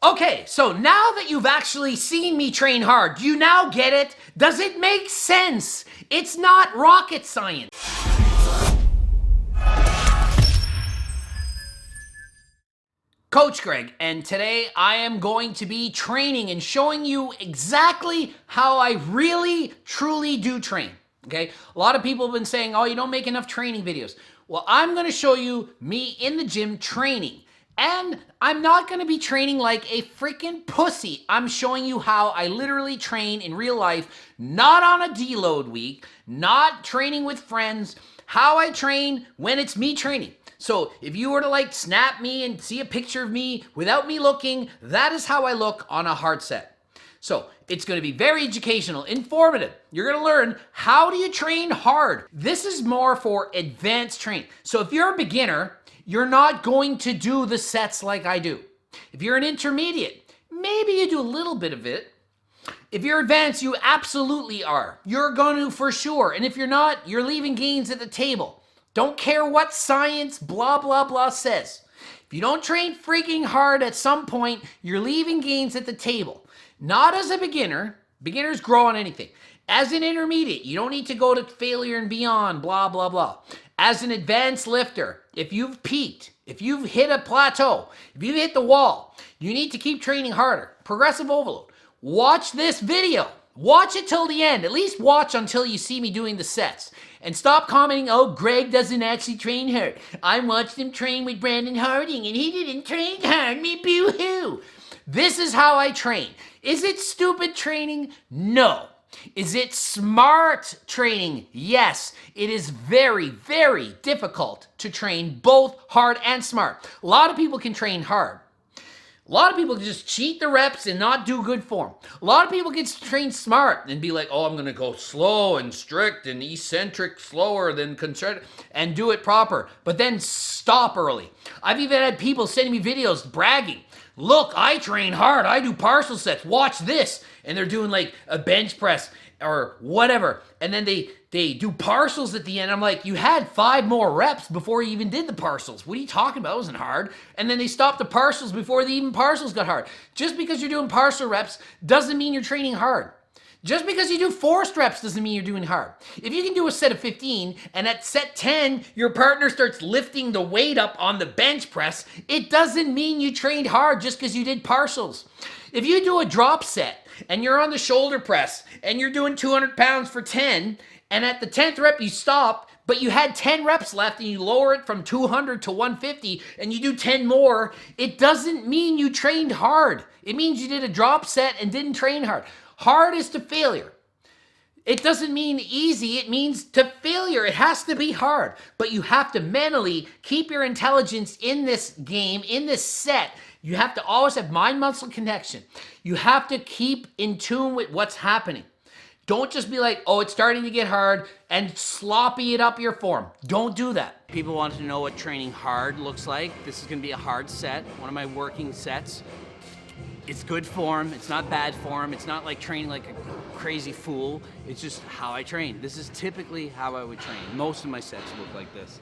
Okay, so now that you've actually seen me train hard, do you now get it? Does it make sense? It's not rocket science. Coach Greg, and today I am going to be training and showing you exactly how I really, truly do train. Okay, a lot of people have been saying, oh, you don't make enough training videos. Well, I'm going to show you me in the gym training. And I'm not going to be training like a freaking pussy. I'm showing you how I literally train in real life, not on a deload week, not training with friends, how I train when it's me training. So if you were to like snap me and see a picture of me without me looking, that is how I look on a hard set. So it's going to be very educational, informative. You're going to learn how do you train hard. This is more for advanced training. So if you're a beginner, you're not going to do the sets like I do. If you're an intermediate, maybe you do a little bit of it. If you're advanced, you absolutely are. You're going to for sure. And if you're not, you're leaving gains at the table. Don't care what science blah, blah, blah says. If you don't train freaking hard at some point, you're leaving gains at the table. Not as a beginner. Beginners grow on anything. As an intermediate, you don't need to go to failure and beyond, blah, blah, blah. As an advanced lifter, if you've peaked, if you've hit a plateau, if you've hit the wall, you need to keep training harder. Progressive overload. Watch this video. Watch it till the end. At least watch until you see me doing the sets. And stop commenting, oh, Greg doesn't actually train hard. I watched him train with Brandon Harding and he didn't train hard. Me boo-hoo. This is how I train. Is it stupid training? No. Is it smart training? Yes. It is very, very difficult to train both hard and smart. A lot of people can train hard. A lot of people can just cheat the reps and not do good form. A lot of people can train smart and be like, oh, I'm going to go slow and strict and eccentric slower than concentric and do it proper, but then stop early. I've even had people sending me videos bragging. Look, I train hard. I do partial sets. Watch this. And they're doing like a bench press or whatever. And then they do partials at the end. I'm like, you had 5 more reps before you even did the partials. What are you talking about? It wasn't hard. And then they stopped the partials before the even partials got hard. Just because you're doing partial reps doesn't mean you're training hard. Just because you do forced reps doesn't mean you're doing hard. If you can do a set of 15 and at set 10, your partner starts lifting the weight up on the bench press, it doesn't mean you trained hard just because you did partials. If you do a drop set and you're on the shoulder press and you're doing 200 pounds for 10, and at the 10th rep you stop, but you had 10 reps left and you lower it from 200 to 150 and you do 10 more, it doesn't mean you trained hard. It means you did a drop set and didn't train hard. Hard is to failure. It doesn't mean easy, it means to failure. It has to be hard, but you have to mentally keep your intelligence in this game, in this set. You have to always have mind-muscle connection. You have to keep in tune with what's happening. Don't just be like, oh, it's starting to get hard and sloppy it up your form. Don't do that. People want to know what training hard looks like. This is gonna be a hard set, one of my working sets. It's good form, it's not bad form, it's not like training like a crazy fool, it's just how I train. This is typically how I would train. Most of my sets look like this.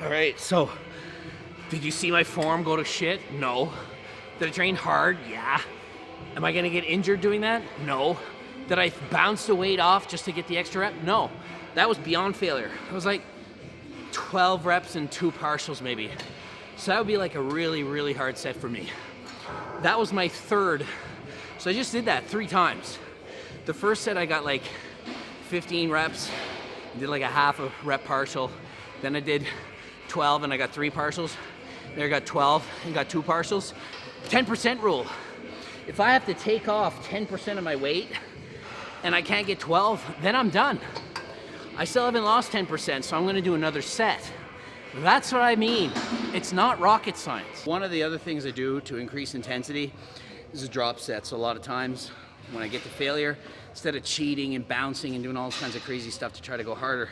All right, so did you see my form go to shit? No. Did I train hard? Yeah. Am I gonna get injured doing that? No. Did I bounce the weight off just to get the extra rep? No. That was beyond failure. It was like 12 reps and 2 partials maybe. So that would be like a really, really hard set for me. That was my 3rd. So I just did that 3 times. The first set I got like 15 reps, did like a half a rep partial. Then I did 12 and I got 3 partials. There I got 12 and got 2 partials. 10% rule. If I have to take off 10% of my weight and I can't get 12, then I'm done. I still haven't lost 10%, so I'm gonna do another set. That's what I mean. It's not rocket science. One of the other things I do to increase intensity is a drop set. So a lot of times when I get to failure, instead of cheating and bouncing and doing all kinds of crazy stuff to try to go harder,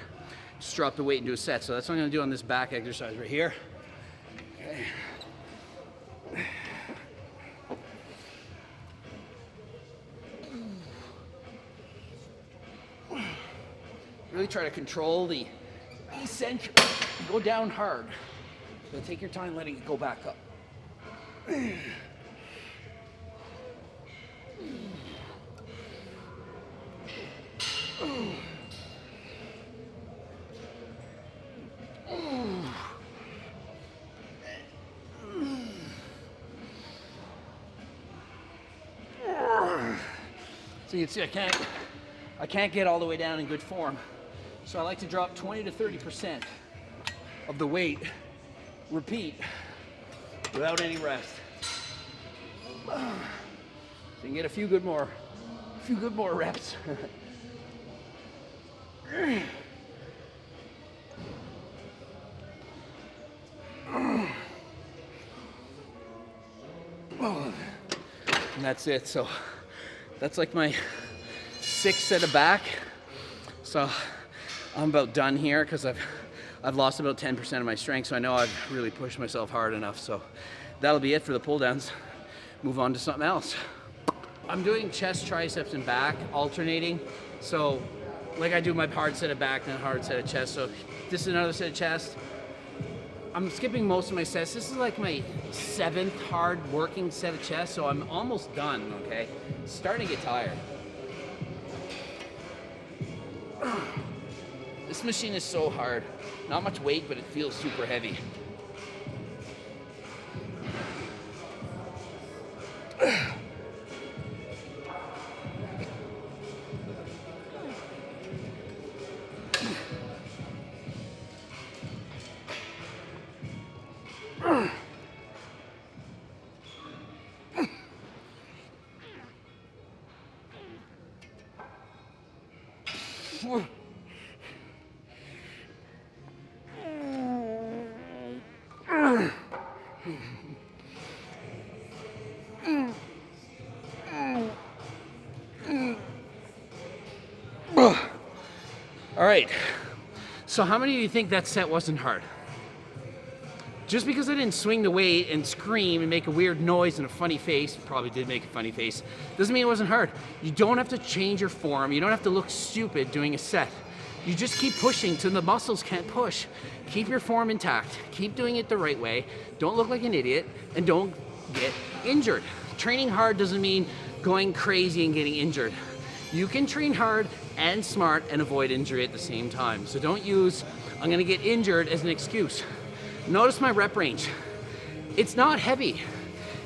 just drop the weight and do a set. So that's what I'm gonna do on this back exercise right here. Okay. Really try to control the eccentric. Go down hard. So take your time letting it go back up. So you can see I can't get all the way down in good form. So I like to drop 20 to 30% of the weight, repeat, without any rest. So you can get a few good more reps. And that's it. So that's like my 6th set of back. So I'm about done here because I've lost about 10% of my strength, so I know I've really pushed myself hard enough. So that'll be it for the pull downs. Move on to something else. I'm doing chest, triceps, and back alternating. So like I do my hard set of back and a hard set of chest. So this is another set of chest. I'm skipping most of my sets. This is like my 7th hard working set of chest, so I'm almost done, okay? Starting to get tired. This machine is so hard. Not much weight, but it feels super heavy. All right, so how many of you think that set wasn't hard? Just because I didn't swing the weight and scream and make a weird noise and a funny face, probably did make a funny face, doesn't mean it wasn't hard. You don't have to change your form. You don't have to look stupid doing a set. You just keep pushing till the muscles can't push. Keep your form intact. Keep doing it the right way. Don't look like an idiot and don't get injured. Training hard doesn't mean going crazy and getting injured. You can train hard and smart and avoid injury at the same time. So don't use, I'm gonna get injured as an excuse. Notice my rep range. It's not heavy.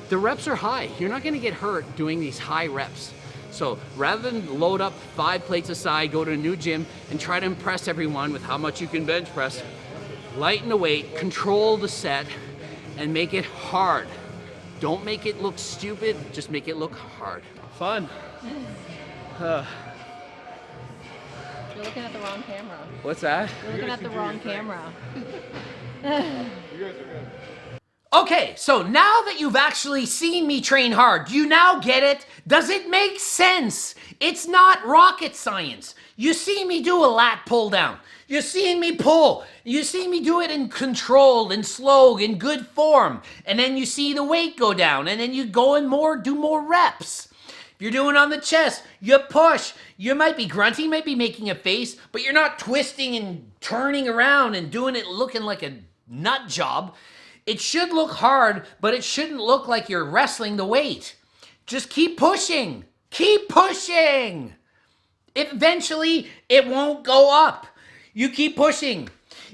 The reps are high. You're not gonna get hurt doing these high reps. So rather than load up 5 plates aside, go to a new gym and try to impress everyone with how much you can bench press, lighten the weight, control the set, and make it hard. Don't make it look stupid, just make it look hard. Fun. You're looking at the wrong camera. What's that? You're looking at the wrong camera. You guys are good. Okay, so now that you've actually seen me train hard, do you now get it? Does it make sense? It's not rocket science. You see me do a lat pull down. You're seeing me pull. You see me do it in controlled and slow, in good form. And then you see the weight go down, and then you go and do more reps. If you're doing on the chest, you push. You might be grunting, might be making a face, but you're not twisting and turning around and doing it looking like a nut job. It should look hard, but it shouldn't look like you're wrestling the weight. Just keep pushing. Keep pushing. Eventually, it won't go up. You keep pushing.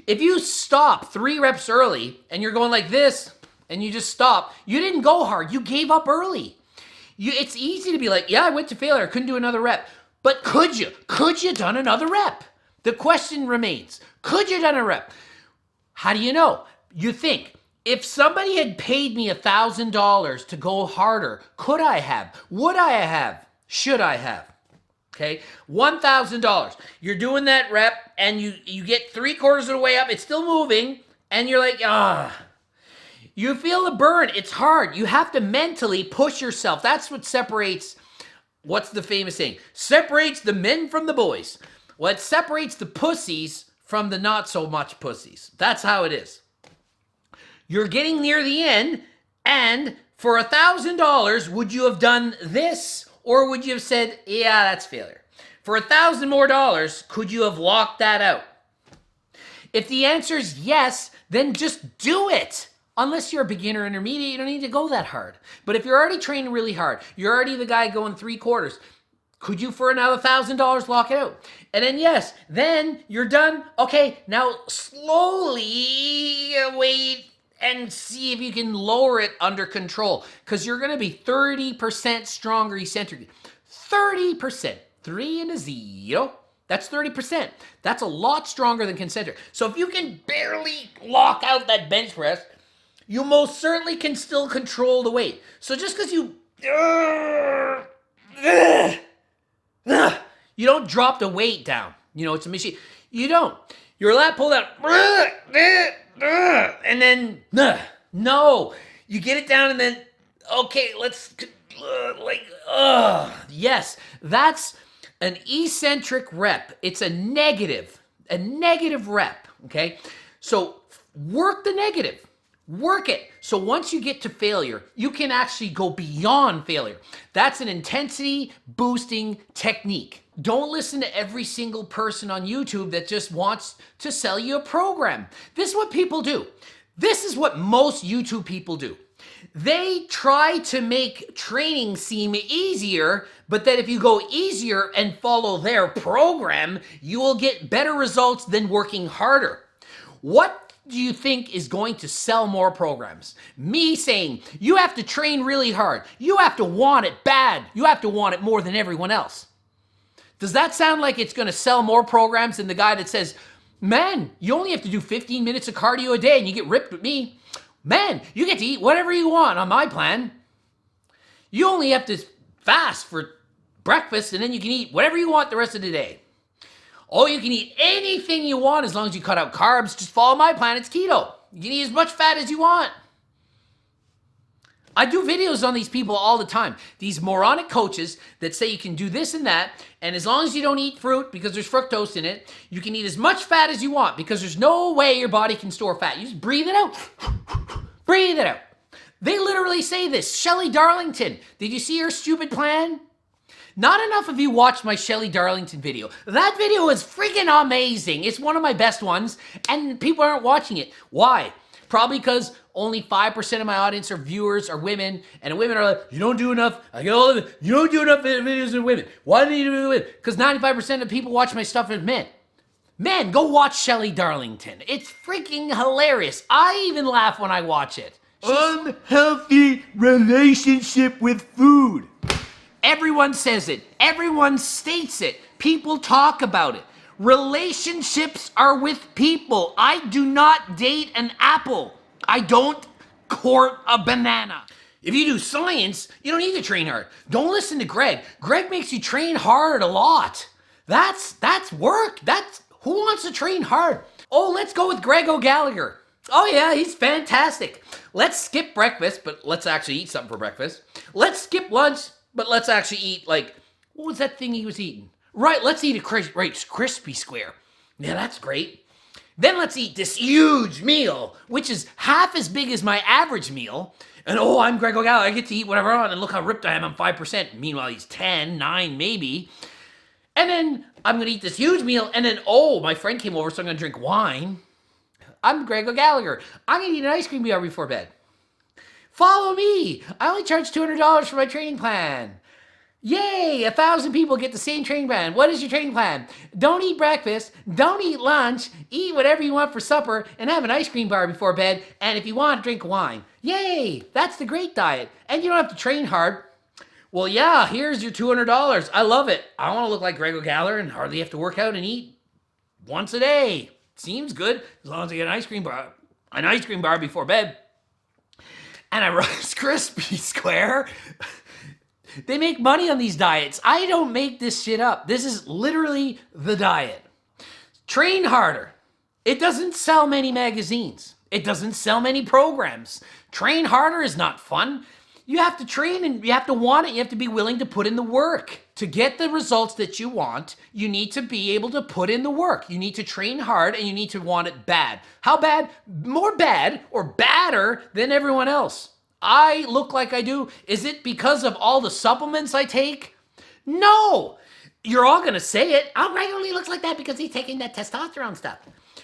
If you stop 3 reps early and you're going like this and you just stop, you didn't go hard. You gave up early. It's easy to be like, yeah, I went to failure. I couldn't do another rep. But could you? Could you done another rep? The question remains, could you done a rep? How do you know? You think, if somebody had paid me $1,000 to go harder, could I have? Would I have? Should I have? Okay, $1,000. You're doing that rep and you get 3/4 of the way up. It's still moving and you're like, ah. You feel the burn. It's hard. You have to mentally push yourself. That's what separates, what's the famous saying? Separates the men from the boys. Well, it separates the pussies from the not so much pussies. That's how it is. You're getting near the end, and for $1,000, would you have done this, or would you have said, yeah, that's failure? For $1,000 more, could you have locked that out? If the answer is yes, then just do it. Unless you're a beginner intermediate, you don't need to go that hard. But if you're already training really hard, you're already the guy going 3/4, could you for another $1,000 lock it out? And then yes, then you're done. Okay, now slowly wait and see if you can lower it under control, because you're going to be 30% stronger eccentrically. 30%, 3 and a 0. That's 30%. That's a lot stronger than concentric. So if you can barely lock out that bench press, you most certainly can still control the weight. So just because you don't drop the weight down, it's a machine. You don't. Your lat pulled out, and then no, you get it down, and then okay, let's yes, that's an eccentric rep. It's a negative rep. Okay, so work the negative. Work it. So once you get to failure, you can actually go beyond failure. That's an intensity boosting technique. Don't listen to every single person on YouTube that just wants to sell you a program. This is what people do. This is what most YouTube people do. They try to make training seem easier, but that if you go easier and follow their program, you will get better results than working harder. What do you think is going to sell more programs? Me saying, you have to train really hard. You have to want it bad. You have to want it more than everyone else. Does that sound like it's going to sell more programs than the guy that says, man, you only have to do 15 minutes of cardio a day and you get ripped with me? Man, you get to eat whatever you want on my plan. You only have to fast for breakfast and then you can eat whatever you want the rest of the day. Oh, you can eat anything you want as long as you cut out carbs. Just follow my plan. It's keto. You can eat as much fat as you want. I do videos on these people all the time. These moronic coaches that say you can do this and that, and as long as you don't eat fruit because there's fructose in it, you can eat as much fat as you want because there's no way your body can store fat. You just breathe it out. Breathe it out. They literally say this. Shelley Darlington, did you see her stupid plan? Not enough of you watched my Shelley Darlington video. That video is freaking amazing. It's one of my best ones, and people aren't watching it. Why? Probably because only 5% of my audience or viewers are women, and women are like, you don't do enough. I get all of it. You don't do enough videos with women. Why do you do it with women? Because 95% of people watch my stuff as men. Men, go watch Shelley Darlington. It's freaking hilarious. I even laugh when I watch it. Unhealthy relationship with food. Everyone says it. Everyone states it. People talk about it. Relationships are with people. I do not date an apple. I don't court a banana. If you do science, you don't need to train hard. Don't listen to Greg. Greg makes you train hard a lot. That's work. Who wants to train hard? Oh, let's go with Greg O'Gallagher. Oh yeah, he's fantastic. Let's skip breakfast, but let's actually eat something for breakfast. Let's skip lunch, but let's actually eat, like, what was that thing he was eating? Right, let's eat a crispy square. Yeah, that's great. Then let's eat this huge meal, which is half as big as my average meal. And oh, I'm Greg O'Gallagher. I get to eat whatever I want, and look how ripped I am. I'm 5%. Meanwhile, he's 10, 9, maybe. And then I'm going to eat this huge meal, and then, oh, my friend came over, so I'm going to drink wine. I'm Greg O'Gallagher. I'm going to eat an ice cream bar before bed. Follow me. I only charge $200 for my training plan. Yay, 1,000 people get the same training plan. What is your training plan? Don't eat breakfast, don't eat lunch, eat whatever you want for supper, and have an ice cream bar before bed, and if you want, drink wine. Yay, that's the great diet. And you don't have to train hard. Well, yeah, here's your $200. I love it. I want to look like Greg O'Gallagher and hardly have to work out and eat once a day. seems good as long as I get an ice cream bar before bed. And a Rice Krispie square. They make money on these diets. I don't make this shit up. This is literally the diet. Train harder. It doesn't sell many magazines. It doesn't sell many programs. Train harder is not fun. You have to train and you have to want it. You have to be willing to put in the work. To get the results that you want, you need to be able to put in the work. You need to train hard and you need to want it bad. How bad? More bad or badder than everyone else. I look like I do. Is it because of all the supplements I take? No. You're all going to say it. Oh, Greg only looks like that because he's taking that testosterone stuff.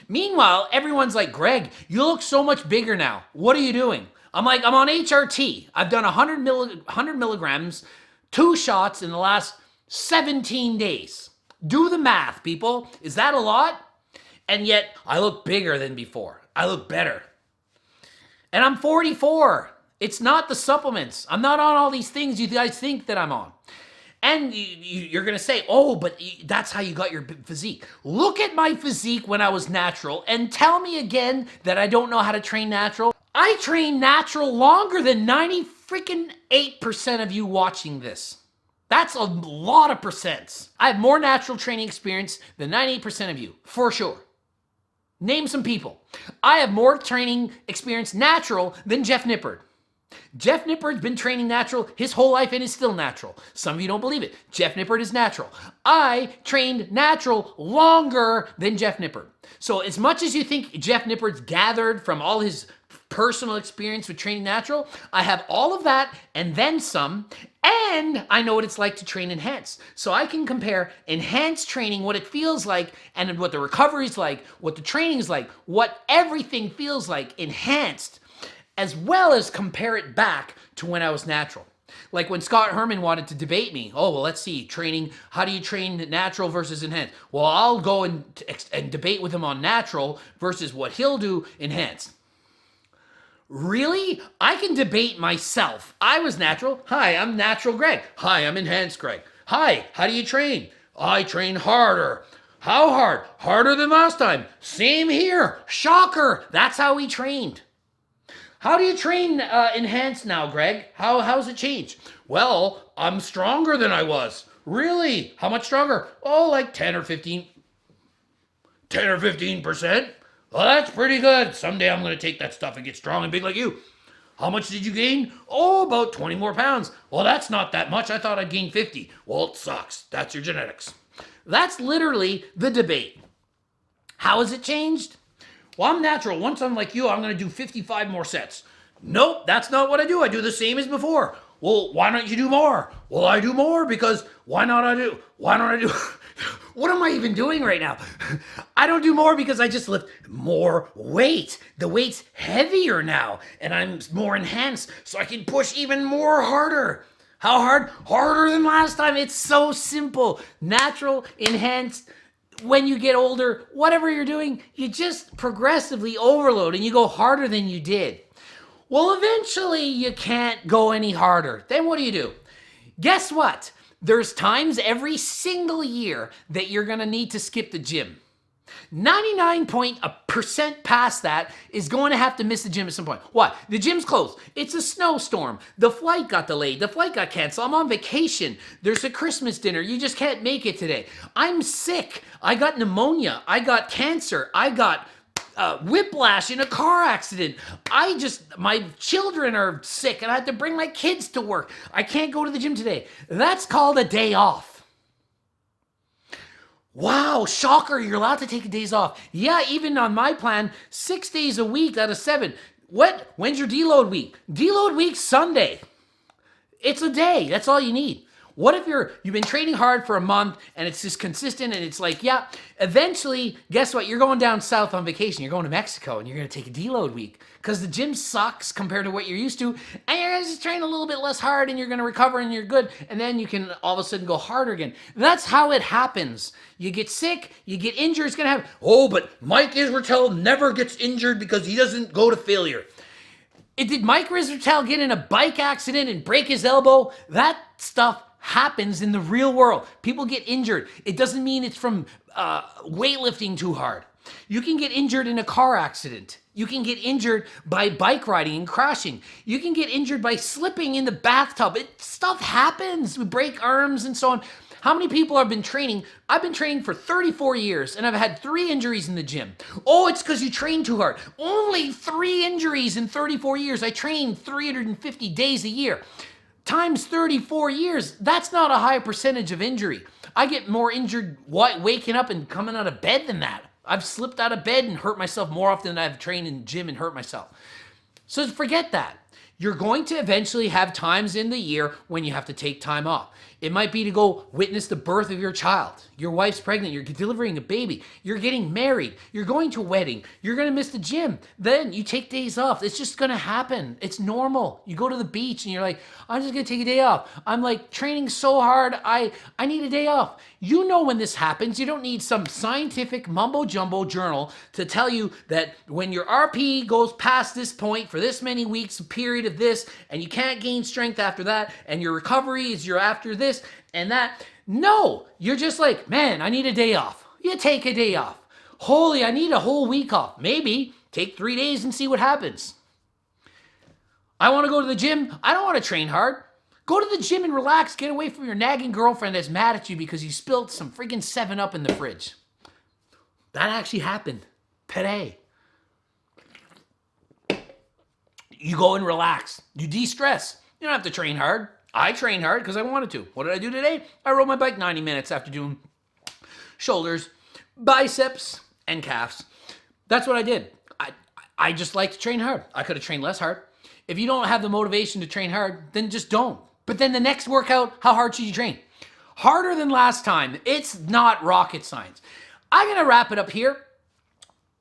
Meanwhile, everyone's like, Greg, you look so much bigger now. What are you doing? I'm like, I'm on HRT. I've done 100 milligrams, 2 shots in the last 17 days. Do the math, people. Is that a lot? And yet, I look bigger than before. I look better. And I'm 44. It's not the supplements. I'm not on all these things you guys think that I'm on. And you're going to say, oh, but that's how you got your physique. Look at my physique when I was natural and tell me again that I don't know how to train natural. I train natural longer than 98% of you watching this. That's a lot of percents. I have more natural training experience than 98% of you, for sure. Name some people. I have more training experience natural than Jeff Nippard. Jeff Nippard's been training natural his whole life and is still natural. Some of you don't believe it. Jeff Nippard is natural. I trained natural longer than Jeff Nippard. So as much as you think Jeff Nippard's gathered from all his personal experience with training natural, I have all of that and then some, and I know what it's like to train enhanced. So I can compare enhanced training, what it feels like, and what the recovery is like, what the training is like, what everything feels like enhanced, as well as compare it back to when I was natural. Like when Scott Herman wanted to debate me. Oh, well, let's see, training, how do you train natural versus enhanced? Well, I'll go and debate with him on natural versus what he'll do enhanced. Really? I can debate myself. I was natural. Hi, I'm natural Greg. Hi, I'm enhanced Greg. Hi, how do you train? I train harder. How hard? Harder than last time. Same here. Shocker. That's how we trained. How do you train enhanced now, Greg? How's it changed? Well, I'm stronger than I was. Really? How much stronger? Oh, like 10 or 15%. Well, that's pretty good. Someday I'm going to take that stuff and get strong and big like you. How much did you gain? Oh, about 20 more pounds. Well, that's not that much. I thought I'd gain 50. Well, it sucks. That's your genetics. That's literally the debate. How has it changed? Well, I'm natural. Once I'm like you, I'm going to do 55 more sets. Nope, that's not what I do. I do the same as before. Well, why don't you do more? Well, I do more because why don't I do? What am I even doing right now? I don't do more because I just lift more weight. The weight's heavier now and I'm more enhanced so I can push even more harder. How hard? Harder than last time. It's so simple. Natural, enhanced. When you get older, whatever you're doing, you just progressively overload and you go harder than you did. Well, eventually you can't go any harder. Then what do? Guess what? There's times every single year that you're going to need to skip the gym. 99% past that is going to have to miss the gym at some point. What? The gym's closed. It's a snowstorm. The flight got delayed. The flight got canceled. I'm on vacation. There's a Christmas dinner. You just can't make it today. I'm sick. I got pneumonia. I got cancer. I got whiplash in a car accident. My children are sick and I have to bring my kids to work. I can't go to the gym today. That's called a day off. Wow, shocker, you're allowed to take days off. Yeah, even on my plan, 6 days a week out of 7. What? When's your deload week? Deload week Sunday. It's a day. That's all you need. What if you've been training hard for a month and it's just consistent and it's like, yeah, eventually, guess what? You're going down south on vacation. You're going to Mexico and you're going to take a deload week because the gym sucks compared to what you're used to. And you're going to just train a little bit less hard and you're going to recover and you're good. And then you can all of a sudden go harder again. That's how it happens. You get sick, you get injured. It's going to happen. Oh, but Mike Israetel never gets injured because he doesn't go to failure. Did Mike Israetel get in a bike accident and break his elbow? That stuff happens in the real world. People get injured. It doesn't mean it's from weightlifting too hard. You can get injured in a car accident. You can get injured by bike riding and crashing. You can get injured by slipping in the bathtub. Stuff happens. We break arms and so on. How many people have been training? I've been training for 34 years and I've had 3 injuries in the gym. Oh, it's because you train too hard. Only 3 injuries in 34 years. I train 350 days a year. Times 34 years, that's not a high percentage of injury. I get more injured waking up and coming out of bed than that. I've slipped out of bed and hurt myself more often than I've trained in the gym and hurt myself. So forget that. You're going to eventually have times in the year when you have to take time off. It might be to go witness the birth of your child. Your wife's pregnant, you're delivering a baby, you're getting married, you're going to a wedding, you're gonna miss the gym. Then you take days off. It's just gonna happen. It's normal. You go to the beach and you're like, I'm just gonna take a day off. I'm like training so hard, I need a day off. You know when this happens. You don't need some scientific mumbo jumbo journal to tell you that when your RP goes past this point for this many weeks, a period of this, and you can't gain strength after that, and your recovery is you're after this and that. No, you're just like, man, I need a day off. You take a day off. Holy, I need a whole week off. Maybe take 3 days and see what happens. I want to go to the gym. I don't want to train hard. Go to the gym and relax. Get away from your nagging girlfriend that's mad at you because you spilled some freaking 7-Up in the fridge. That actually happened today. You go and relax. You de-stress. You don't have to train hard. I trained hard because I wanted to. What did I do today? I rode my bike 90 minutes after doing shoulders, biceps, and calves. That's what I did. I just like to train hard. I could have trained less hard. If you don't have the motivation to train hard, then just don't. But then the next workout, how hard should you train? Harder than last time. It's not rocket science. I'm going to wrap it up here.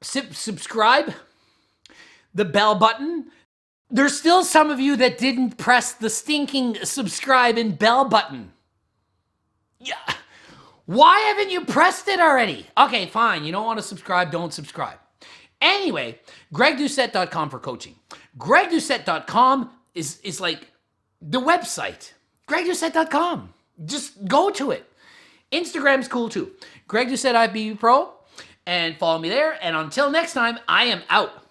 Subscribe. The bell button. There's still some of you that didn't press the stinking subscribe and bell button. Yeah. Why haven't you pressed it already? Okay, fine. You don't want to subscribe, don't subscribe. Anyway, GregDoucette.com for coaching. GregDoucette.com is like the website. GregDoucette.com. Just go to it. Instagram's cool too. Greg Doucette IFBB Pro. And follow me there. And until next time, I am out.